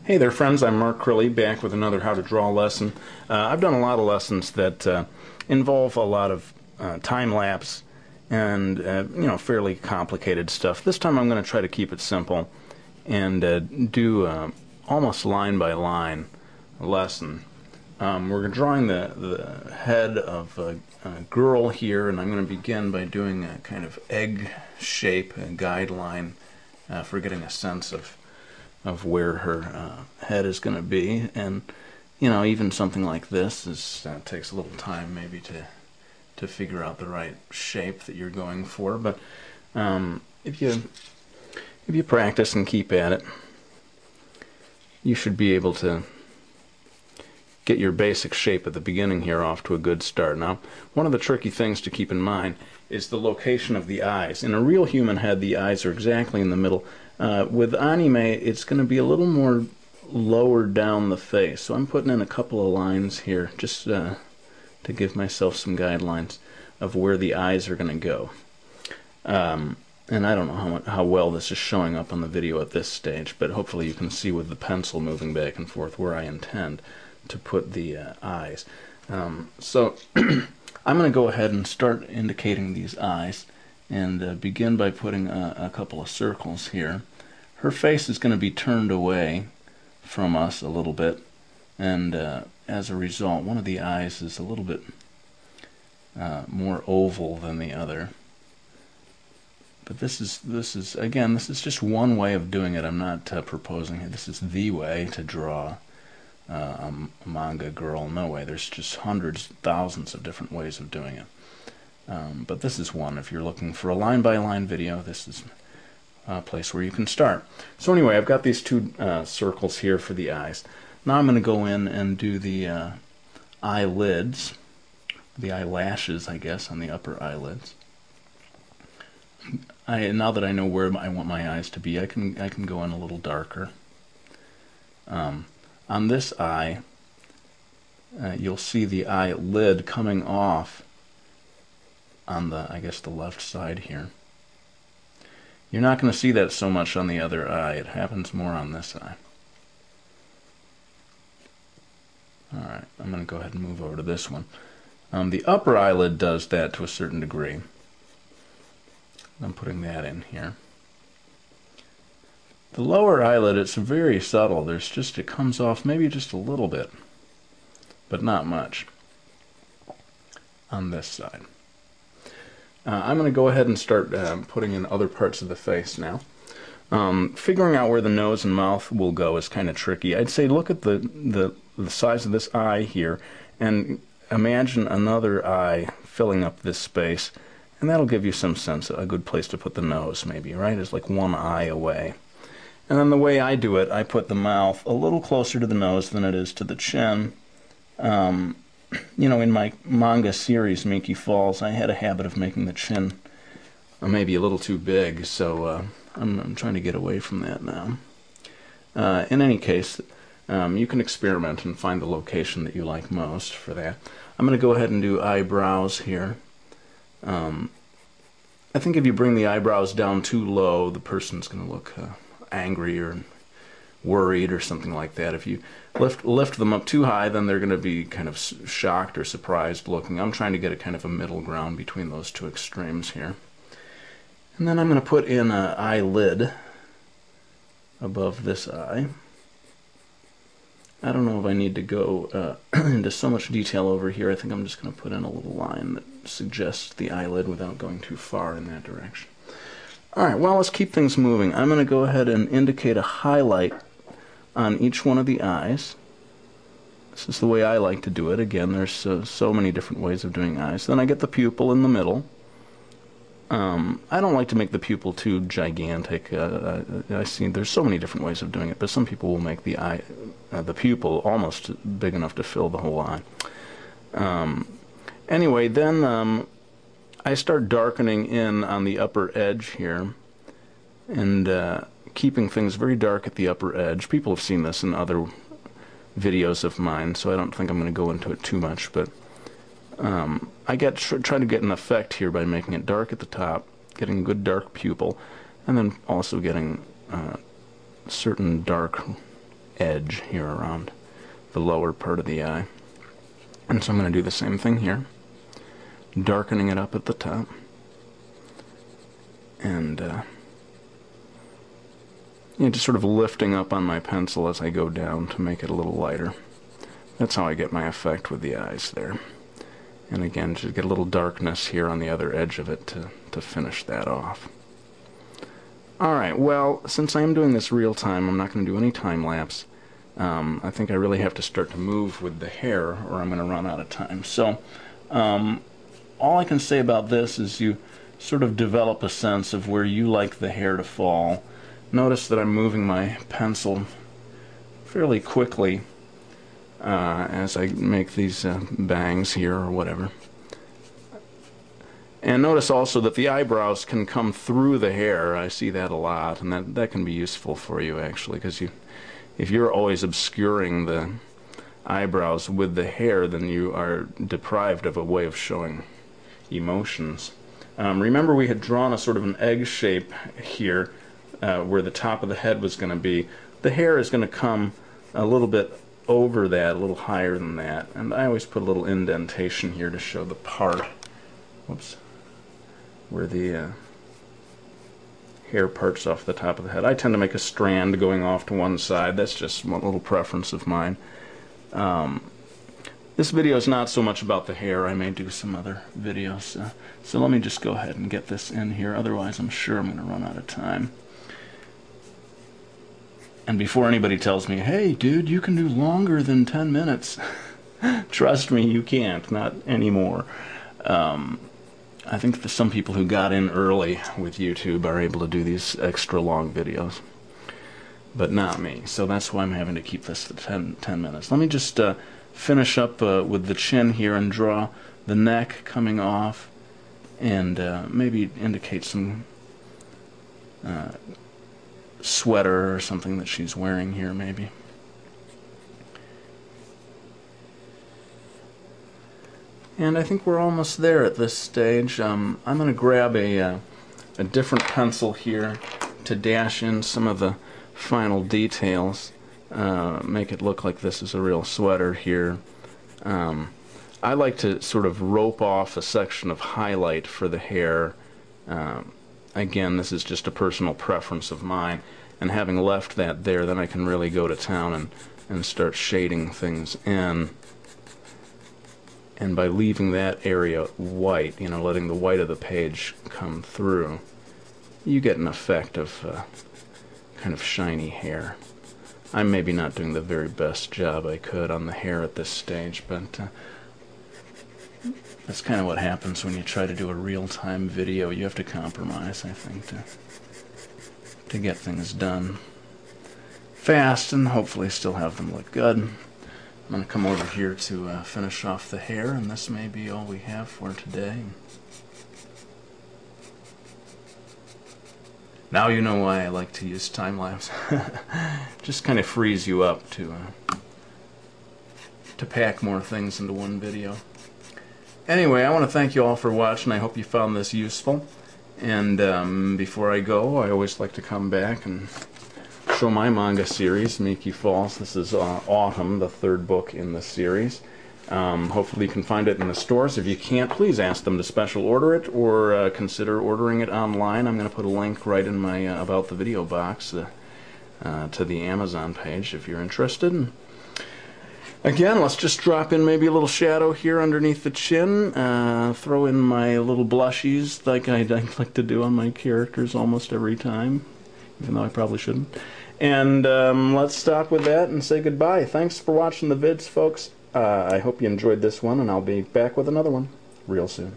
Hey there friends, I'm Mark Crilly, back with another How to Draw lesson. I've done a lot of lessons that involve a lot of time-lapse and fairly complicated stuff. This time I'm going to try to keep it simple and do almost line-by-line lesson. We're drawing the head of a girl here, and I'm going to begin by doing a kind of egg shape, a guideline for getting a sense of where her head is going to be. And even something like this takes a little time maybe to figure out the right shape that you're going for, but if you practice and keep at it, you should be able to get your basic shape at the beginning here off to a good start. Now, one of the tricky things to keep in mind is the location of the eyes. In a real human head, the eyes are exactly in the middle. With anime, it's going to be a little more lower down the face. So I'm putting in a couple of lines here just to give myself some guidelines of where the eyes are going to go. And I don't know how well this is showing up on the video at this stage, but hopefully you can see with the pencil moving back and forth where I intend to put the eyes. So I'm going to go ahead and start indicating these eyes and begin by putting a couple of circles here. Her face is going to be turned away from us a little bit, and as a result, one of the eyes is a little bit more oval than the other. But this is just one way of doing it. I'm not proposing it. This is the way to draw a manga girl. No way. There's just hundreds, thousands of different ways of doing it. But this is one. If you're looking for a line-by-line video, this is a place where you can start. So anyway, I've got these two circles here for the eyes. Now I'm going to go in and do the eyelids, the eyelashes, I guess, on the upper eyelids. Now that I know where I want my eyes to be, I can go in a little darker. On this eye, you'll see the eyelid coming off on the, I guess, the left side here. You're not going to see that so much on the other eye. It happens more on this eye. Alright, I'm going to go ahead and move over to this one. The upper eyelid does that to a certain degree. I'm putting that in here. The lower eyelid, it's very subtle. It comes off maybe just a little bit, but not much on this side. I'm going to go ahead and start putting in other parts of the face now. Figuring out where the nose and mouth will go is kind of tricky. I'd say look at the size of this eye here and imagine another eye filling up this space, and that'll give you some sense, a good place to put the nose maybe, right? It's like one eye away. And then the way I do it, I put the mouth a little closer to the nose than it is to the chin. In my manga series, Minky Falls, I had a habit of making the chin maybe a little too big, so I'm trying to get away from that now. In any case, you can experiment and find the location that you like most for that. I'm going to go ahead and do eyebrows here. I think if you bring the eyebrows down too low, the person's going to look angry or worried or something like that. If you lift them up too high, then they're going to be kind of shocked or surprised looking. I'm trying to get a kind of a middle ground between those two extremes here. And then I'm going to put in an eyelid above this eye. I don't know if I need to go into so much detail over here. I think I'm just going to put in a little line that suggests the eyelid without going too far in that direction. Alright, well, let's keep things moving. I'm going to go ahead and indicate a highlight on each one of the eyes. This is the way I like to do it. Again, there's so many different ways of doing eyes. Then I get the pupil in the middle. I don't like to make the pupil too gigantic. I see there's so many different ways of doing it, but some people will make the pupil almost big enough to fill the whole eye. Anyway, then I start darkening in on the upper edge here and keeping things very dark at the upper edge. People have seen this in other videos of mine, so I don't think I'm going to go into it too much, but I try to get an effect here by making it dark at the top, getting a good dark pupil, and then also getting certain dark edge here around the lower part of the eye. And so I'm going to do the same thing here, darkening it up at the top, and just sort of lifting up on my pencil as I go down to make it a little lighter. That's how I get my effect with the eyes there. And again, just get a little darkness here on the other edge of it to finish that off. Alright, well, since I am doing this real time, I'm not going to do any time lapse. I think I really have to start to move with the hair or I'm going to run out of time. So, all I can say about this is you sort of develop a sense of where you like the hair to fall. Notice that I'm moving my pencil fairly quickly as I make these bangs here or whatever. And notice also that the eyebrows can come through the hair. I see that a lot, and that can be useful for you actually, because if you're always obscuring the eyebrows with the hair, then you are deprived of a way of showing emotions. Remember we had drawn a sort of an egg shape here where the top of the head was going to be. The hair is going to come a little bit over that, a little higher than that, and I always put a little indentation here to show the part, whoops, where the hair parts off the top of the head. I tend to make a strand going off to one side. That's just one little preference of mine. This video is not so much about the hair. I may do some other videos. So let me just go ahead and get this in here. Otherwise, I'm sure I'm going to run out of time. And before anybody tells me, hey, dude, you can do longer than 10 minutes. Trust me, you can't. Not anymore. I think that some people who got in early with YouTube are able to do these extra long videos, but not me. So that's why I'm having to keep this to 10 minutes. Let me just finish up with the chin here and draw the neck coming off, and maybe indicate some sweater or something that she's wearing here, maybe. And I think we're almost there at this stage. I'm going to grab a different pencil here to dash in some of the final details, make it look like this is a real sweater here. I like to sort of rope off a section of highlight for the hair. Again, this is just a personal preference of mine, and having left that there, then I can really go to town and start shading things in. And by leaving that area white, letting the white of the page come through, you get an effect of kind of shiny hair. I'm maybe not doing the very best job I could on the hair at this stage, but that's kind of what happens when you try to do a real-time video. You have to compromise, I think, to get things done fast and hopefully still have them look good. I'm going to come over here to finish off the hair, and this may be all we have for today. Now you know why I like to use time-lapse. Just kind of frees you up to pack more things into one video. Anyway, I want to thank you all for watching. I hope you found this useful. And before I go, I always like to come back and show my manga series, Miki Falls. This is Autumn, the third book in the series. Hopefully you can find it in the stores. If you can't, please ask them to special order it or consider ordering it online. I'm going to put a link right in my About the Video box to the Amazon page if you're interested. And again, let's just drop in maybe a little shadow here underneath the chin. Throw in my little blushies like I like to do on my characters almost every time, even though I probably shouldn't. And let's stop with that and say goodbye. Thanks for watching the vids, folks. I hope you enjoyed this one, and I'll be back with another one real soon.